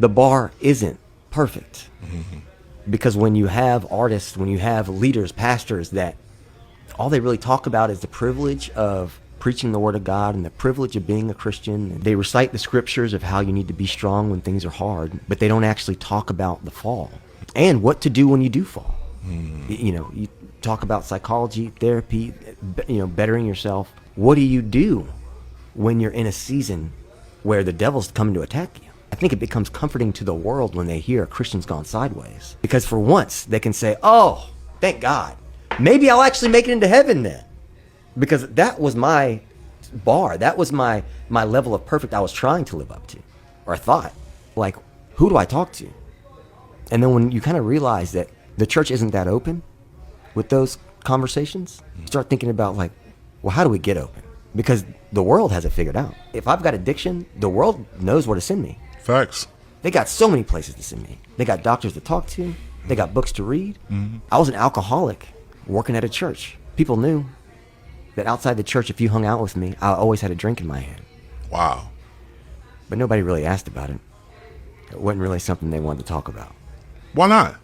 The bar isn't perfect. Because when you have artists, when you have leaders, pastors that all they really talk about is the privilege of preaching the word of God and the privilege of being a Christian. They recite the scriptures of how you need to be strong when things are hard, but they don't actually talk about the fall and what to do when you do fall. You talk about psychology, therapy, bettering yourself. What do you do when you're in a season where the devil's coming to attack you? I think it becomes comforting to the world when they hear a Christian's gone sideways. Because for once, they can say, oh, thank God. Maybe I'll actually make it into heaven then. Because that was my bar. That was my level of perfect I was trying to live up to. Or thought. Like, who do I talk to? And then when you kind of realize that the church isn't that open with those conversations, you start thinking about like, well, how do we get open? Because the world has it figured out. If I've got addiction, the world knows where to send me. Facts. They got so many places to send me. They got doctors to talk to. They got books to read. I was an alcoholic working at a church. People knew that outside the church, if you hung out with me, I always had a drink in my hand. Wow. But nobody really asked about it. It wasn't really something they wanted to talk about. Why not?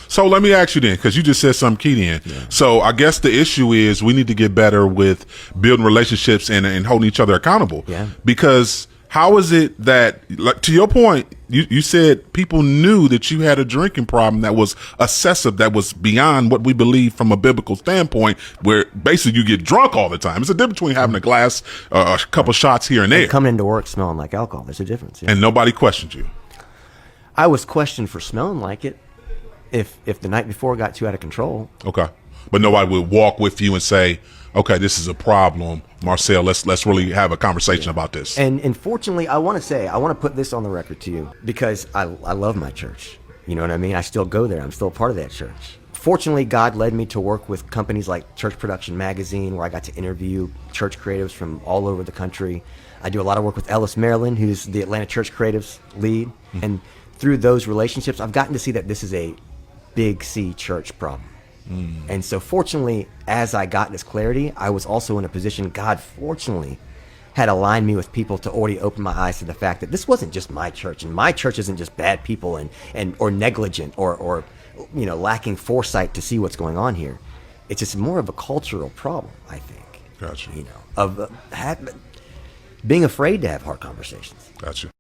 So let me ask you then, because you just said something key then. Yeah. So I guess the issue is we need to get better with building relationships and holding each other accountable. Yeah. Because how is it that, like, to your point, you said people knew that you had a drinking problem that was excessive, that was beyond what we believe from a biblical standpoint, where basically you get drunk all the time. It's a difference between having a glass, a couple shots here and there. And coming into work smelling like alcohol, there's a difference. Yeah. And nobody questioned you. I was questioned for smelling like it if the night before got too out of control. Okay. But nobody would walk with you and say, okay, this is a problem, Marcel, let's really have a conversation about this. And fortunately, I want to put this on the record to you because I love my church. You know what I mean? I still go there. I'm still a part of that church. Fortunately, God led me to work with companies like Church Production Magazine, where I got to interview church creatives from all over the country. I do a lot of work with Ellis Maryland, who's the Atlanta Church Creatives lead. And through those relationships, I've gotten to see that this is a big C church problem. And so fortunately, as I got this clarity, I was also in a position, God fortunately had aligned me with people to already open my eyes to the fact that this wasn't just my church, and my church isn't just bad people and or negligent or lacking foresight to see what's going on here. It's just more of a cultural problem, I think. Gotcha. Of being afraid to have hard conversations. Gotcha.